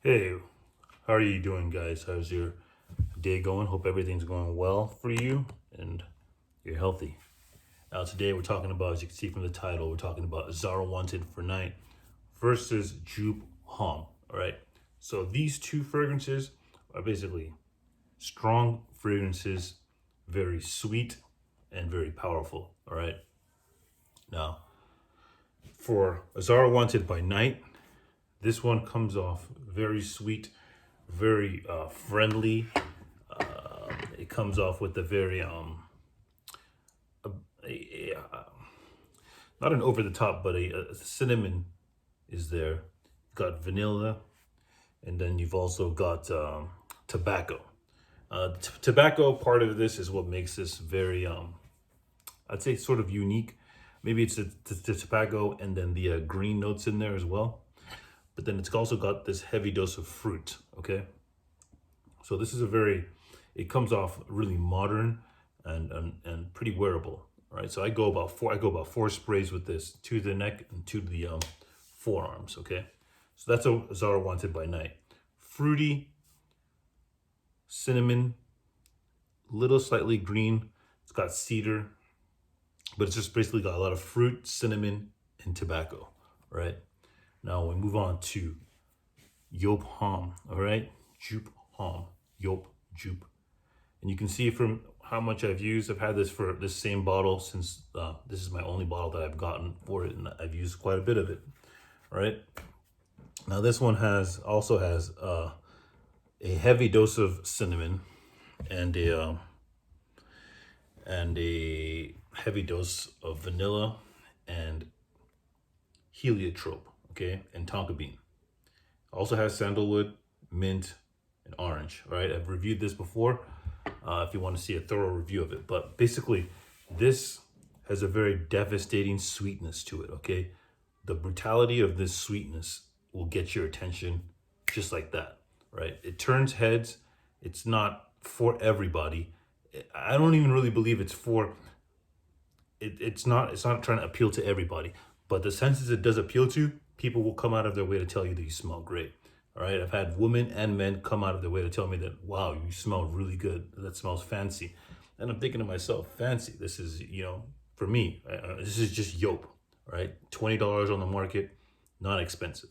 Hey, how are you doing, guys? How's your day going? Hope everything's going well for you and you're healthy. Now, today we're talking about, as you can see from the title, we're talking about Azzaro Wanted for Night versus Joop Homme. All right. So these two fragrances are basically strong fragrances, very sweet and very powerful. All right. Now, for Azzaro Wanted by Night, this one comes off very sweet, very friendly. It comes off with a very a, not an over the top, but a cinnamon is there. Got vanilla, and then you've also got tobacco. Tobacco part of this is what makes this very I'd say sort of unique. Maybe it's the tobacco and then the green notes in there as well. But then it's also got this heavy dose of fruit. Okay, so this is a very, it comes off really modern and pretty wearable. Right, so I go about four sprays with this, to the neck and to the forearms. Okay, so that's a Zara Wanted by Night. Fruity, cinnamon, little slightly green. It's got cedar, but it's just basically got a lot of fruit, cinnamon, and tobacco. Right, now we move on to Joop Homme. All right, Joop Homme, Joop, Joop. And you can see from how much I've used. I've had this for this same bottle since this is my only bottle that I've gotten for it, and I've used quite a bit of it. All right. Now this one also has a heavy dose of cinnamon and a heavy dose of vanilla and heliotrope. Okay, and tonka bean. Also has sandalwood, mint, and orange. All right. I've reviewed this before. If you want to see a thorough review of it. But basically, this has a very devastating sweetness to it, okay? The brutality of this sweetness will get your attention just like that, right? It turns heads. It's not for everybody. I don't even really believe it's for, it's not trying to appeal to everybody. But the senses it does appeal to, people will come out of their way to tell you that you smell great. All right, I've had women and men come out of their way to tell me that, wow, you smell really good. That smells fancy. And I'm thinking to myself, fancy. This is, for me, this is just Joop, right? $20 on the market, not expensive.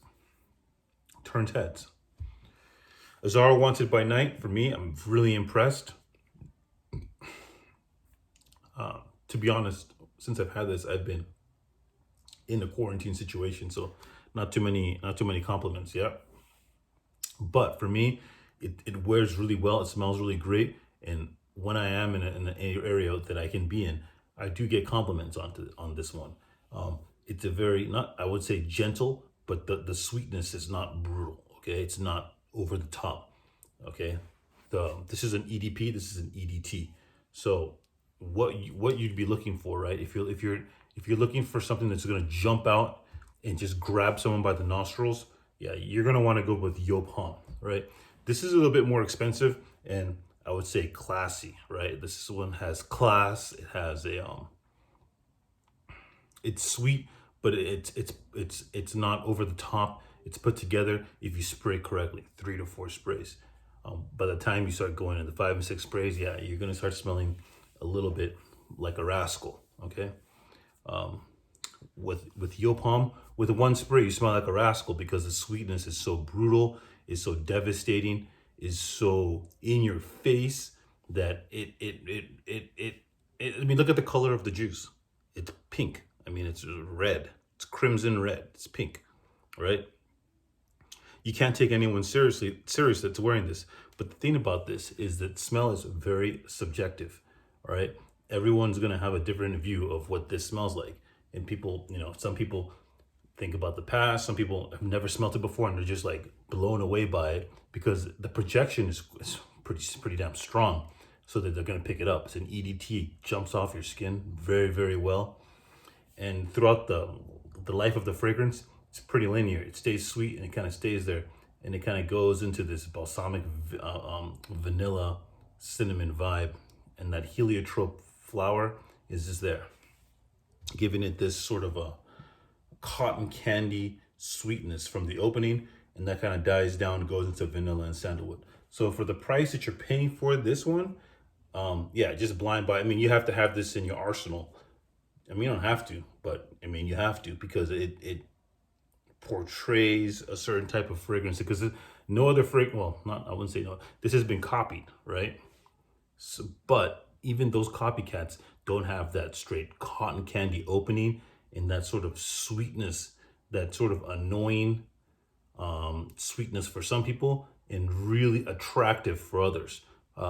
Turns heads. Azzaro Wanted by Night, for me, I'm really impressed. To be honest, since I've had this, I've been in a quarantine situation, so not too many compliments, yeah. But for me, it wears really well. It smells really great. And when I am in an area that I can be in, I do get compliments on this one. It's a very, not, I would say gentle, but the sweetness is not brutal. Okay, it's not over the top. Okay, this is an EDP. This is an EDT. So what you'd be looking for, right? If you're looking for something that's gonna jump out and just grab someone by the nostrils, yeah, you're gonna want to go with Joop Homme, right? This is a little bit more expensive and I would say classy, right? This one has class. It has it's sweet, but it's not over the top. It's put together if you spray correctly, 3 to 4 sprays. By the time you start going into 5 and 6 sprays, yeah, you're gonna start smelling a little bit like a rascal, okay? With Joop Homme, with one spray, you smell like a rascal because the sweetness is so brutal, is so devastating, is so in your face that I mean, look at the color of the juice. It's pink. I mean, it's red. It's crimson red. It's pink, right? You can't take anyone serious that's wearing this. But the thing about this is that smell is very subjective, all right? Everyone's gonna have a different view of what this smells like. And people, some people think about the past. Some people have never smelt it before and they're just like blown away by it because the projection is pretty damn strong, so that they're gonna pick it up. It's an EDT, jumps off your skin very, very well. And throughout the life of the fragrance, it's pretty linear. It stays sweet and it kind of stays there, and it kind of goes into this balsamic vanilla cinnamon vibe, and that heliotrope flower is just there, giving it this sort of a cotton candy sweetness from the opening, and that kind of dies down and goes into vanilla and sandalwood. So for the price that you're paying for this one, yeah, just blind buy. I mean, you have to have this in your arsenal. I mean, you don't have to, but I mean, you have to, because it portrays a certain type of fragrance, because no other fragrance, well, not, I wouldn't say no, this has been copied, right? So, but even those copycats don't have that straight cotton candy opening and that sort of sweetness, that sort of annoying sweetness for some people and really attractive for others.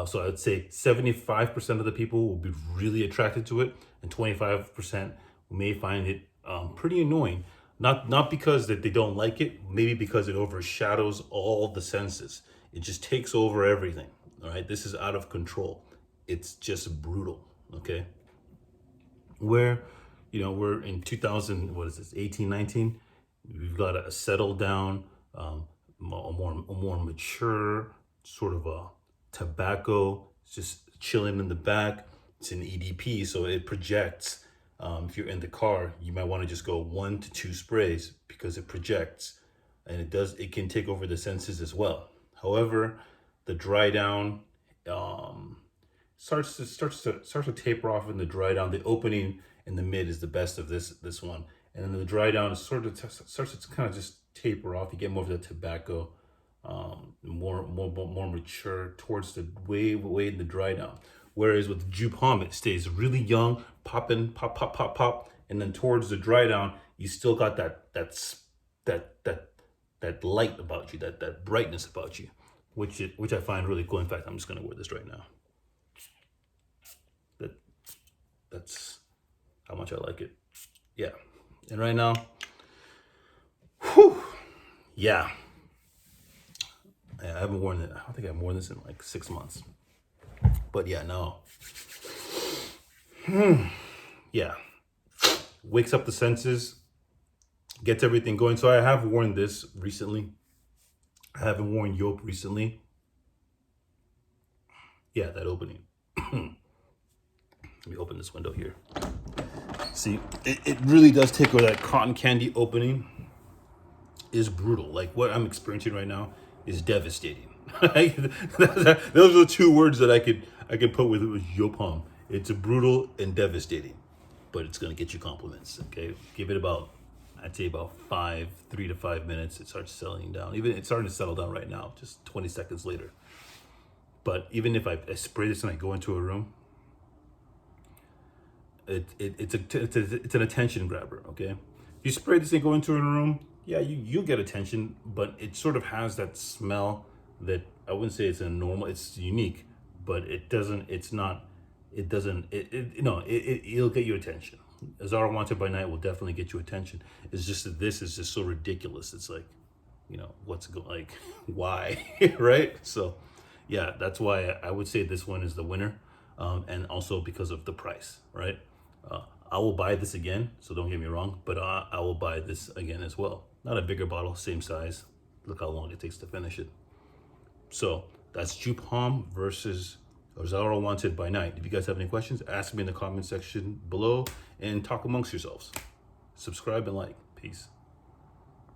So I'd say 75% of the people will be really attracted to it, and 25% may find it pretty annoying. Not because that they don't like it, maybe because it overshadows all the senses. It just takes over everything. All right, this is out of control. It's just brutal. Okay, where, we're in 2000. What is this? 18, 19. We've got a settle down, a more mature sort of a tobacco, it's just chilling in the back. It's an EDP, so it projects. If you're in the car, you might want to just go 1 to 2 sprays, because it projects, and it can take over the senses as well. However, the dry down starts to taper off in the dry down. The opening in the mid is the best of this one, and then the dry down is starts to kind of just taper off. You get more of the tobacco, more mature towards the way in the dry down. Whereas with Joop Homme, it stays really young, popping, pop, and then towards the dry down, you still got that light about you, that brightness about you, which I find really cool. In fact, I'm just gonna wear this right now. That's how much I like it. Yeah, and right now, yeah. I haven't worn it. I don't think I've worn this in like 6 months. But yeah, no. Yeah. Wakes up the senses, gets everything going. So I have worn this recently. I haven't worn Joop recently. Yeah, that opening. Let me open this window here. See, it really does take over. That cotton candy opening is brutal. Like what I'm experiencing right now is devastating. Those are the 2 words that I could put with it, was Joop Homme. It's brutal and devastating, but it's gonna get you compliments. Okay, give it about, I'd say about 3 to 5 minutes. It starts settling down. Even it's starting to settle down right now, just 20 seconds later. But even if I spray this and I go into a room, it's an attention grabber. Okay, if you spray this and go into a room, yeah, you'll get attention, but it sort of has that smell that I wouldn't say it's a normal, it's unique, but it'll get you attention. Azzaro Wanted by Night will definitely get you attention. It's just that this is just so ridiculous. It's like, why, right? So yeah, that's why I would say this one is the winner, and also because of the price, right? I will buy this again, so don't get me wrong, but I will buy this again as well. Not a bigger bottle, same size. Look how long it takes to finish it. So that's Joop Homme versus Azzaro Wanted by Night. If you guys have any questions, ask me in the comment section below and talk amongst yourselves. Subscribe and like. Peace.